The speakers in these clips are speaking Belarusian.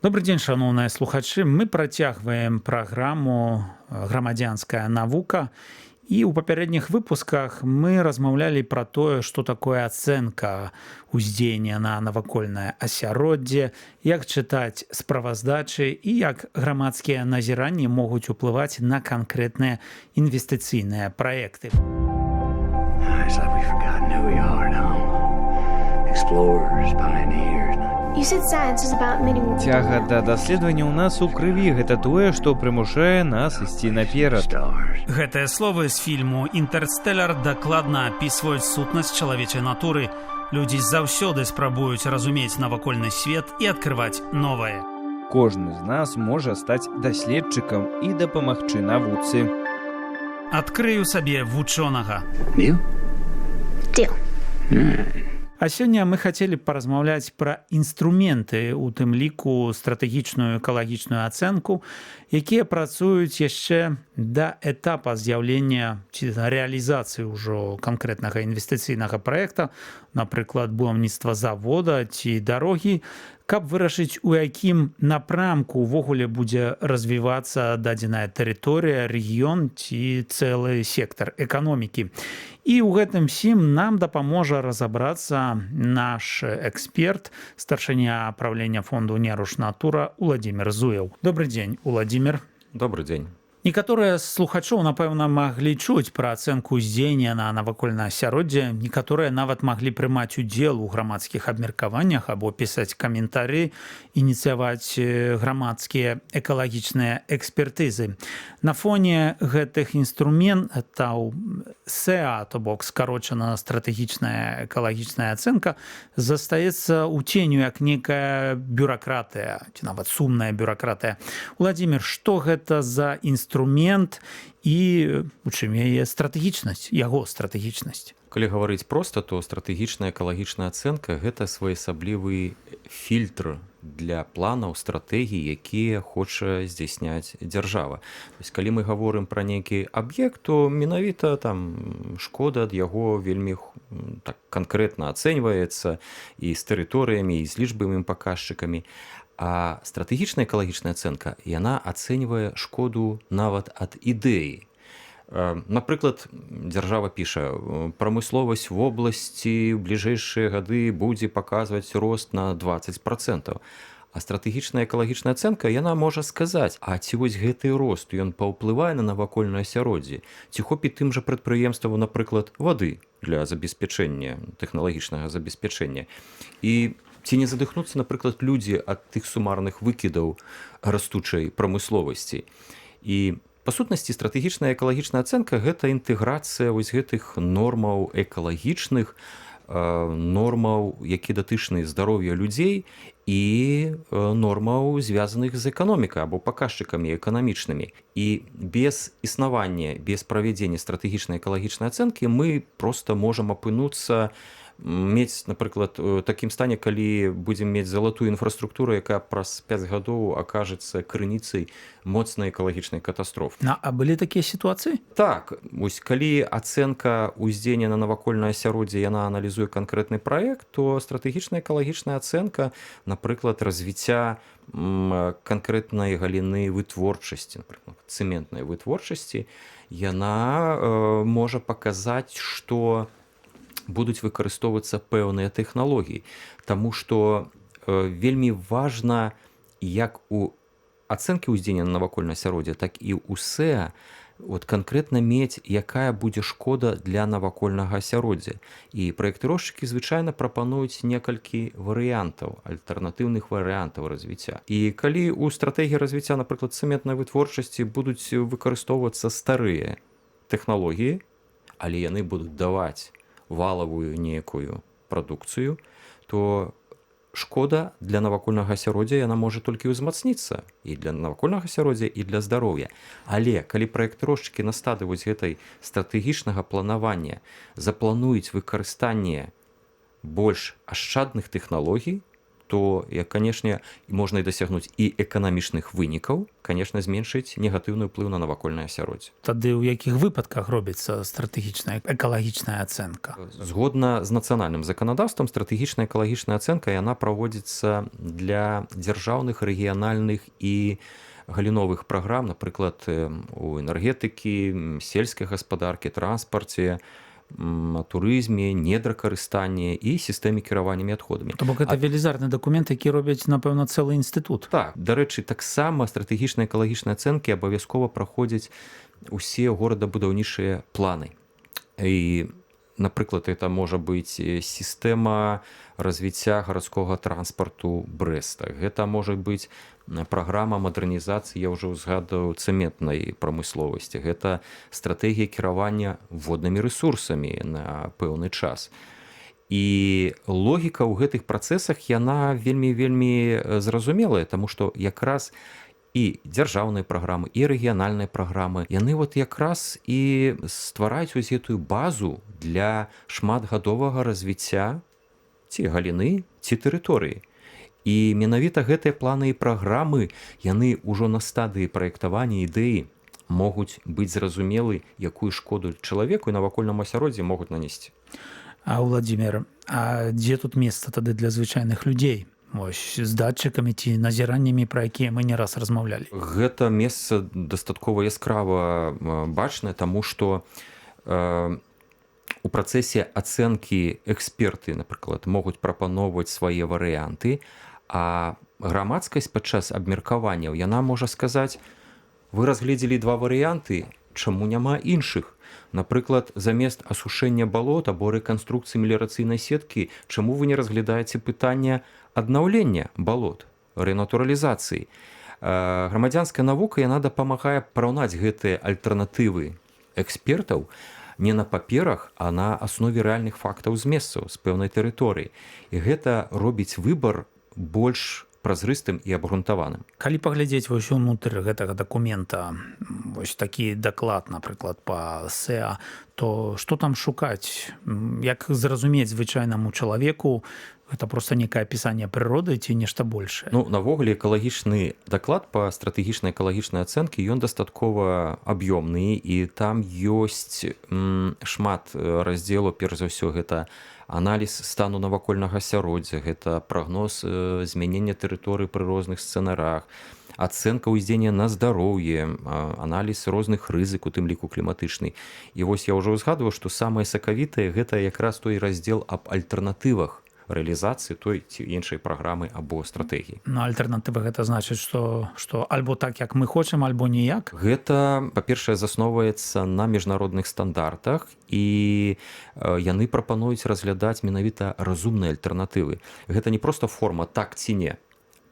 Добрый дзень, шаноўныя слухачы. Мы працягваем праграму грамадзянская навука. І ў папярэдніх выпусках мы размаўлялі пра тое, што такое ацэнка ўздзеяння на навакольнае асяроддзе, як чытаць справаздачы і як грамадскія назіранні могуць уплываць на канкрэтныя інвестыцыйныя праекты. It's like we've forgotten who we are now. Explorers, pioneers. You said science is about meeting. Цяга да даследавання ў нас у крыві гэта тое, што прымушае нас ісці наперад. Stars. Гэтыя словы з фільму «Інтэрстэлар» дакладна апісваюць сутнасць чалавечай натуры. Людзі заўсёды спрабуюць разумець навакольны свет і адкрываць новае. Кожны з нас можа стаць даследчыкам і дапамагчы навуцы. Адкрыю сабе вучонага. You? Deal. А сёння мы хацелі паразмаўляць пра інструменты, у тым ліку стратэгічную экалагічную ацэнку, якія працуюць яшчэ да этапа з'яўлення ці рэалізацыі ўжо канкрэтнага інвестыцыйнага праекта, напрыклад, будаўніцтва завода ці дарогі, каб вырашыць, у якім напрамку ўвогуле будзе развівацца дадзеная тэрыторыя, рэгіён ці цэлы сектар эканомікі. І ў гэтым сім нам дапаможа разабрацца наш эксперт, старшыня правлення фонду «Нерушнатура» Уладзімір Зуеў. Добрый дзень, Уладзімір. Добрый дзень. Некаторыя з слухачоў, напэўна, маглі чуць пра ацэнку ўздзеяння на навакольнае асяроддзе. Некаторыя нават маглі прымаць удзел у грамадскіх абмеркаваннях або пісаць каментары, ініцыяваць грамадскія экалагічныя экспертызы. На фоне гэтых інструментаў СЭА, то бок скарочана стратэгічная экалагічная ацэнка, застаецца ў ценю як некая бюракратыя, ці нават сумная бюракратыя. Уладзімір, што гэта за інструмент і у чым яе стратэгічнасць, яго стратэгічнасць? Калі гаварыць проста, то стратэгічная экалагічная ацэнка – гэта своеасаблівы фільтр для планаў, стратэгій, якія хоча здзяйсняць дзяржава. То есть, калі мы гаворым пра нейкі аб'ект, то менавіта там шкода ад яго вельмі так канкрэтна ацэньваецца і з тэрыторыямі, і з лічбавымі паказчыкамі. А стратэгічная экалагічная ацэнка, яна ацэньвае шкоду нават ад ідэі. Напрыклад, дзяржава піша, прамысловасць в обласці ў бліжэйшыя гады будзе паказваць рост на 20%. А стратэгічная экалагічная ацэнка, яна можа сказаць, а ці вось гэты рост, ён паўплывае на навакольнае асяроддзе, ці хопіць тым жа прадпрыемствам, напрыклад, вады для забеспячэння, тэхналагічнага забеспячэння. І ці не задыхнуцца, напрыклад, людзі ад тых сумарных выкідаў растучай прамысловасці. І па сутнасці, стратэгічная экалагічная ацэнка – гэта інтэграцыя вось гэтых нормаў экалагічных, нормаў, якія датычныя здароўя людзей і нормаў, звязаных з эканомікай або паказчыкамі эканамічнымі. І без існавання, без правядзення стратэгічнай экалагічнай ацэнкі мы проста можам апынуцца мець, напрыклад, такім стане, калі будзем мець залатую інфраструктуру, якая праз 5 гадоў акажацца крыніцай моцнай экалагічнай катастрофы. А былі такія сітуацыі? Так, вось калі ацэнка ўздзеяння на навакольнае асяроддзе, яна аналізуе канкрэтны праект, то стратэгічная экалагічная ацэнка, напрыклад, развіцця канкрэтнай галіны вытворчасці, напрыклад, цэментнай вытворчасці, яна можа паказаць, што будуць выкарыстоўвацца пэўныя тэхналогіі. Таму што вельмі важна, як у ацэнкі ўздзеяння на навакольнае асяроддзе, так і ў СЭА канкрэтна мець, якая будзе шкода для навакольнага асяроддзя. І праектыроўшчыкі звычайна прапануюць некалькі варыянтаў, альтэрнатыўных варыянтаў развіцця. І калі ў стратэгіі развіцця, напрыклад, цэментнай вытворчасці будуць выкарыстоўвацца старыя тэхналогіі, але яны будуць даваць валавую нейкую прадукцыю, то шкода для навакольнага асяроддзя яна можа толькі ўзмацніцца і для навакольнага асяроддзя, і для здароўя. Але калі праектыроўшчыкі на стадыі вось гэтай стратэгічнага планавання заплануюць выкарыстанне больш ашчадных тэхналогій, што, канешне, можна і дасягнуць і эканамічных вынікаў, канешне, зменшыць негатыўны ўплыў на навакольнае асяроддзе. Тады ў якіх выпадках робіцца стратэгічная экалагічная ацэнка? Згодна з нацыянальным заканадаўствам, стратэгічная экалагічная ацэнка яна праводзіцца для дзяржаўных, рэгіянальных і галіновых праграм, напрыклад, у энергетыкі, сельскай гаспадаркі, транспарце, турызме, недракарыстанні і сістэме кіравання адходамі. То бок гэта велізарны дакумент, які робяць, напэўна, цэлы інстытут. Так, дарэчы, таксама стратэгічныя экалагічныя ацэнкі абавязкова праходзяць усе горадабудаўнічыя планы. І, напрыклад, это можа быць сістэма развіцця гарадскога транспарту Брэста. Гэта можа быць праграма мадэрнізацыі, я ўжо ўзгадаў, цэментнай прамысловасці. Гэта стратэгія кіравання воднымі рэсурсамі на пэўны час. І логіка ў гэтых працэсах, яна вельмі зразумелая, таму што якраз і дзяржаўныя праграмы, і рэгіянальныя праграмы, яны якраз і ствараюць вось гэтую базу для шматгадовага развіцця ці галіны, ці тэрыторыі. І менавіта гэтыя планы і праграмы, яны ўжо на стадыі праектавання ідэі могуць быць зразумелы, якую шкоду чалавеку і навакольнаму асяроддзі могуць нанесці. А, Владзімир, а дзе тут месца тады для звычайных людзей? Вось, з датчыкамі ці назіраннямі, пра якія мы не раз размаўлялі. Гэта месца дастаткова яскрава бачнае, таму што у працэсе ацэнкі эксперты, напрыклад, могуць прапаноўваць свае варыянты, а грамадскасць падчас абмеркаванняў яна можа сказаць: вы разгледзелі два варыянты, чаму няма іншых? Напрыклад, замест асушэння балот або рэканструкцыі меліярацыйнай сеткі, чаму вы не разглядаеце пытанне аднаўлення балот, рэнатуралізацыі? Грамадзянская навука, яна дапамагае параўнаць гэтыя альтэрнатывы экспертаў не на паперах, а на аснове рэальных фактаў з месцаў, з пэўнай тэрыторыі. І гэта робіць выбар больш празрыстым і абгрунтаваным. Калі паглядзець вось унутр гэтага дакумента, вось такі даклад, напрыклад, па СЭА, то што там шукаць? Як зразумець звычайнаму чалавеку, гэта проста некае апісанне прыроды ці нешта большае? Ну, навогуле, экалагічны даклад па стратэгічнай экалагічнай ацэнкі, ён дастаткова аб'ёмны, і там ёсць шмат раздзелаў. Перш за ўсё, гэта аналіз стану навакольнага асяроддзя, гэта прагноз змянення тэрыторыі пры розных сцэнарах, ацэнка ўздзеяння на здароўе, аналіз розных рызык, у тым ліку кліматычны. І вось я ўжо ўзгадваў, што самае сакавітае гэта якраз той раздзел аб альтэрнатывах рэалізацыі той ці іншай праграмы або стратэгіі. Ну, альтэрнатыва гэта значыць, што альбо так, як мы хочам, альбо ніяк? Гэта, па-першае, засноўваецца на міжнародных стандартах, і яны прапануюць разглядаць менавіта разумныя альтэрнатывы. Гэта не проста форма так ці не.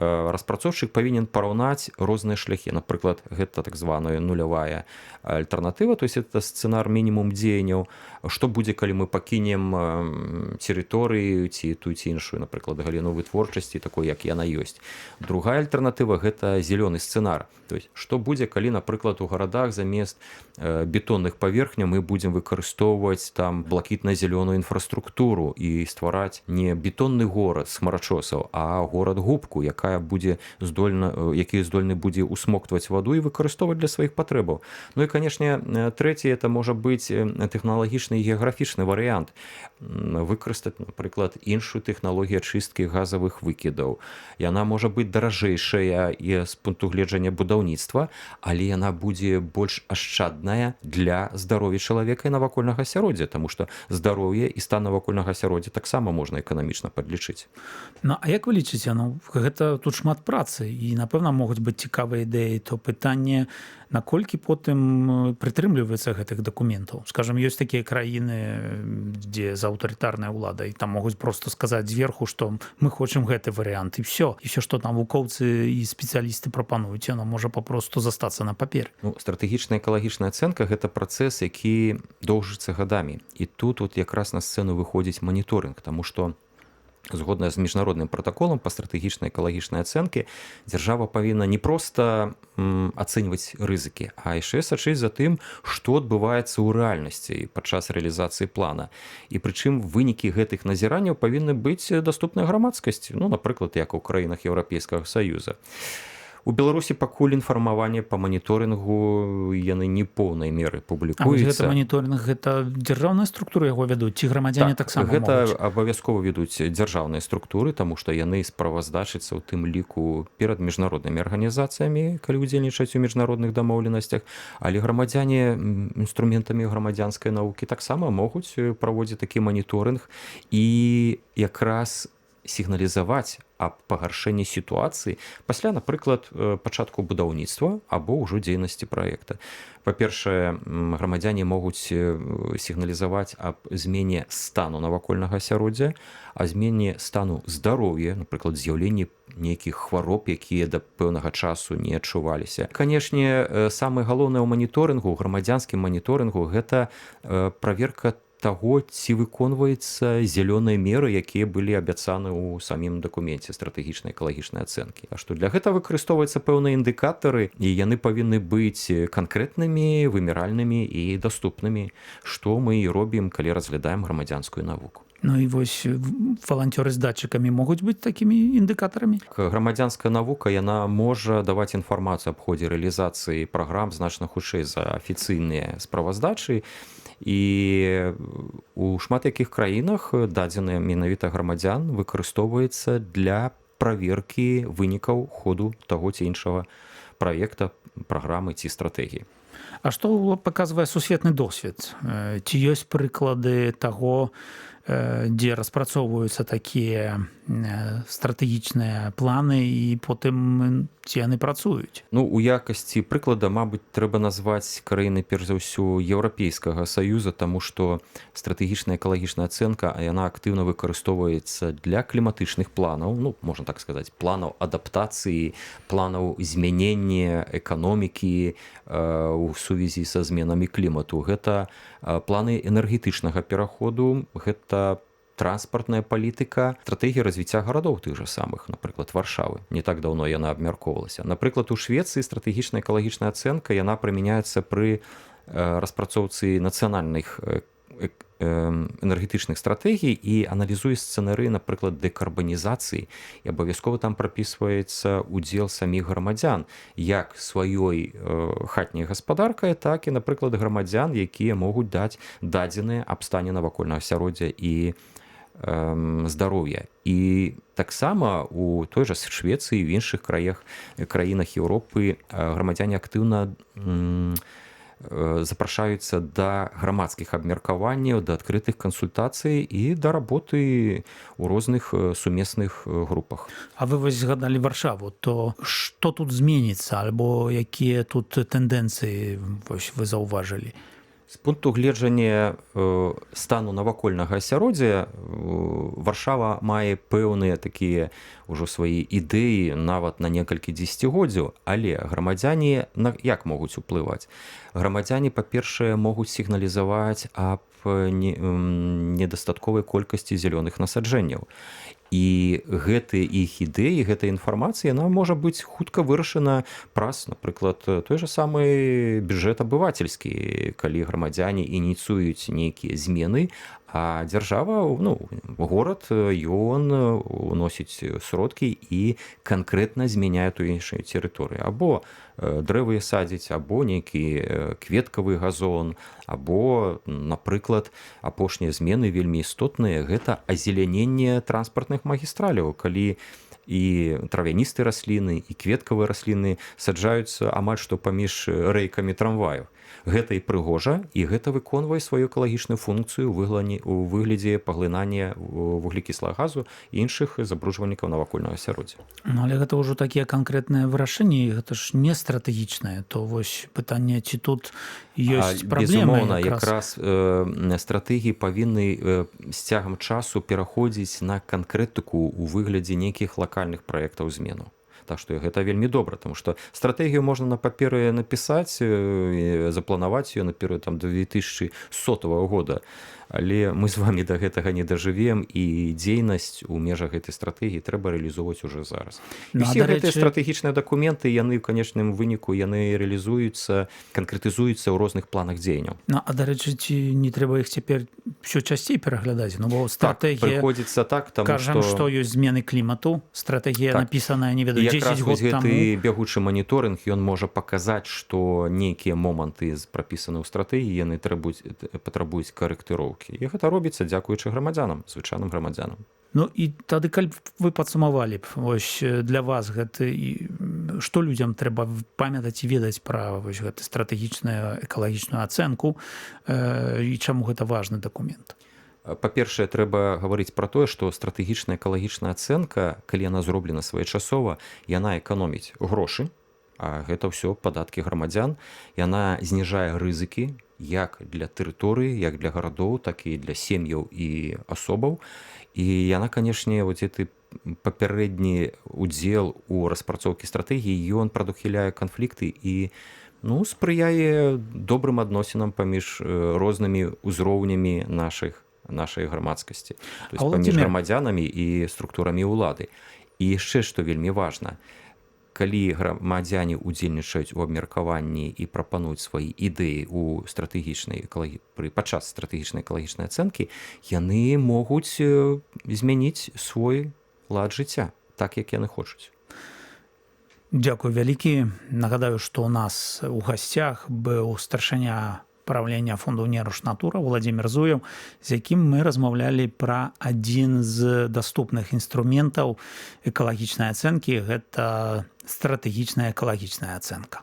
Распрацоўшчык павінен параўнаць розныя шляхі. Напрыклад, гэта так званая нулявая альтэрнатыва, то есть это сцэнар мінімум дзеянняў. Што будзе, калі мы пакінем тэрыторыю ці тую ці іншую, напрыклад, галіну вытворчасці, такой, як яна ёсць. Другая альтэрнатыва – гэта зялёны сцэнар. То есть, што будзе, калі, напрыклад, у гарадах замест бетонных паверхняў мы будзем выкарыстоўваць там блакітна-зялёную інфраструктуру і ствараць не бетонны горад з хмарачосаў, а горад-губку, які здольны будзе усмоктваць ваду і выкарыстоўваць для сваіх патрэбаў. Ну і, канешне, трэці, это можа быць тэхналагічны і геаграфічны варыянт. Выкарыстаць, напрыклад, іншую тэхналогію ачысткі газавых выкідаў. Яна можа быць даражэйшая і з пункту гледжання будаўніцтва, але яна будзе больш ашчадная для здароўя чалавека і навакольнага асяроддзя, таму што здароўе і стан навакольнага асяроддзя таксама можна эканамічна падлічыць. Ну, а як вы лічыце, гэта тут шмат працы, і, напэўна, могуць быць цікавыя ідэі, то пытанне, наколькі потым прытрымліваецца гэтых дакументаў? Скажам, ёсць такія краіны, дзе за аўтарытарная ўлада, і там могуць проста сказаць зверху, што мы хочам гэты варыянт, і все. І все, што там навукоўцы і спецыялісты прапануюць, яно можа папросту застацца на паперы. Ну, стратэгічная экалагічная ацэнка – гэта працэс, які доўжыцца гадамі. І тут якраз на сцэну выходзіць маніторынг, таму што згодна з міжнародным пратаколам па стратэгічнай экалагічнай ацэнкі, дзяржава павінна не проста ацэньваць рызыкі, а яшчэ сачыць за тым, што адбываецца ў рэальнасці падчас рэалізацыі плана. І прычым вынікі гэтых назіранняў павінны быць даступныя грамадскасці, ну, напрыклад, як у краінах Еўрапейскага Саюза. У Беларусі пакуль інфармаванне па маніторынгу яны не поўнай меры А вось публікуюцца. гэта маніторынг, гэта дзяржаўныя структуры яго вядуць, ці грамадзяне таксама гэта могуць? абавязкова ведуць дзяржаўныя структуры, таму што яны справаздачацца ў тым ліку перад міжнароднымі арганізацыямі, калі ўдзельнічаць у міжнародных дамоўленасцях, але грамадзяне інструментамі грамадзянскай навукі таксама могуць праводзіць такі маніторынг і якраз сігналізаваць аб пагаршэнні сітуацыі пасля, напрыклад, пачатку будаўніцтва або ўжо дзейнасці праекта. Па-першае, грамадзяне могуць сігналізаваць аб змене стану навакольнага асяроддзя, а змене стану здароўя, напрыклад, з'яўленні нейкіх хвароб, якія да пэўнага часу не адчуваліся. Канешне, самае галоўнае ў маніторынгу, у грамадзянскім маніторынгу, гэта праверка таго, ці выконваюцца зялёныя меры, якія былі абяцаны ў самім дакуменце стратэгічнай экалагічнай ацэнкі. А што для гэта выкарыстоўваюцца пэўныя індыкатары, і яны павінны быць канкрэтнымі, выміральнымі і даступнымі, што мы і робім, калі разглядаем грамадзянскую навуку. Ну і вось валанцёры з датчыкамі могуць быць такімі індыкатарамі? Грамадзянская навука, яна можа даваць інфармацыю аб ходзе рэалізацыі праграм значна хутчэй за афіцыйныя справаздачы, і у шмат якіх краінах дадзеныя менавіта грамадзян выкарыстоўваецца для праверкі вынікаў ходу таго ці іншага праекта, праграмы ці стратэгіі. А што паказвае сусветны досвед? Ці ёсць прыклады таго, дзе распрацоўваюцца такія стратэгічныя планы і потым ці яны працуюць? Ну, у якасці прыклада, мабыць, трэба назваць краіны, перш за ўсё, Еўрапейскага Саюза, таму што стратэгічная экалагічная ацэнка, яна актыўна выкарыстоўваецца для кліматычных планаў, ну, можна так сказаць, планаў адаптацыі, планаў змянення эканомікі у сувязі са зменамі клімату. Гэта планы энергетычнага пераходу, гэта транспартная палітыка, стратэгія развіцця гарадоў тых жа самых, напрыклад, Варшавы. Не так даўно яна абмяркоўвалася. Напрыклад, у Швецыі стратэгічная экалагічная ацэнка, яна прымяняецца пры распрацоўцы нацыянальных энергетычных стратэгій і аналізуе сцэнары, напрыклад, дэкарбанізацыі, і абавязкова там прапісваецца удзел саміх грамадзян, як сваёй хатняй гаспадаркай, так і, напрыклад, грамадзян, якія могуць даць дадзеныя аб стане навакольнага асяроддзя і здароўя. І таксама у той жа Швецыі і ў іншых краінах Еўропы грамадзяне актыўна запрашаюцца да грамадскіх абмеркаванняў, да адкрытых кансультацый і да работы ў розных сумесных групах. А вы вось згадалі Варшаву, то што тут зменіцца, альбо якія тут тэндэнцыі вы заўважылі? З пункту гледжання стану навакольнага асяроддзя Варшава мае пэўныя такія ўжо свае ідэі нават на некалькі дзесяцігоддзяў, але грамадзяне як могуць уплываць? Грамадзяне, па-першае, могуць сігналізаваць аб недастатковай колькасці зялёных насаджэнняў. І гэтыя іх ідэі, гэтая інфармацыя, яна можа быць хутка вырашана праз, напрыклад, той жа самы бюджэт абывацельскі, калі грамадзяне ініцыююць нейкія змены, а дзяржава, ну, горад, ён уносіць сродкі і канкрэтна змяняе ту іншую тэрыторыю. Або дрэвы садзіць, або нейкі кветкавы газон, або, напрыклад, апошнія змены вельмі істотныя, гэта азеляненне транспартных магістраляў, калі і травяністыя расліны, і кветкавыя расліны саджаюцца амаль што паміж рэйкамі трамваяў. Гэта і прыгожа, і гэта выконвае сваю экалагічную функцыю у выглядзе паглынання вуглекіслага газу і іншых забруджвальнікаў навакольнага асяроддзя. Ну, але гэта ўжо такія канкрэтныя вырашэнні, гэта ж не стратэгічнае, то вось пытанне, ці тут ёсць праблема. Безумоўна, якраз стратэгіі павінны з цягам часу пераходзіць на канкрэтыку ў выглядзе нейкіх лакальных праектаў змену. Так што гэта вельмі добра, тому што стратэгію можна на паперы напісаць, запланаваць ее наперад до 2100 года. Але мы з вами да гэтага не дажывем, і дзейнасць у межах гэтай стратэгіі трэба рэалізоўваць уже зараз. Ну, І а, ўсе дарэчы- гэтыя стратэгічныя дакументы, яны ў канечным выніку яны рэалізуюцца, канкрэтызуюцца ў розных планах дзеянняў. Ну, а дарэчы, ці не трэба іх цяпер ўсё часцей пераглядаць? Ну, бо Так, стратэгія, прыходзіцца так, таму кажам, што ёсць змены клімату, стратэгія Так. напісаная, не І ведаю, 10 якраз год вось таму. гэты бягучы маніторынг, ён можа паказаць, што нейкія моманты прапісаны ў стратэгіі, яны патрабуюць карэктыроўкі. І гэта робіцца дзякуючы грамадзянам, звычайным грамадзянам. Ну і тады калі б вы падсумавалі б вось для вас гэты што людзям трэба памятаць і ведаць пра вось гэты стратэгічную экалагічную ацэнку і чаму гэта важны дакумент? Па-першае, трэба гаварыць пра тое, што стратэгічная экалагічная ацэнка, калі яна зроблена своечасова, яна эканоміць грошы, а гэта ўсё падаткі грамадзян, яна зніжае рызыкі як для тэрыторыі, як для гарадоў, так і для сем'яў і асобаў. І яна, канешне, вот гэты папярэдні удзел у распрацоўкі стратэгіі, ён прадухіляе канфлікты і спрыяе добрым адносінам паміж рознымі ўзроўнямі нашай грамадскасці, то есть паміж Владимир- грамадзянамі і структурамі ўлады. І яшчэ што вельмі важна, калі грамадзяне ўдзельнічаюць у абмеркаванні і прапануюць свае ідэі падчас стратэгічнай экалагічнай ацэнкі, яны могуць змяніць свой лад жыцця так, як яны хочуць. Дзякуй вялікі. Нагадаю, што ў нас у гасцях быў старшыня правлення фонду «Неруш-Натура» Владимир Зуев, з якім мы размаўлялі пра адзін з даступных інструментаў экалагічнай ацэнкі – гэта стратэгічная экалагічная ацэнка.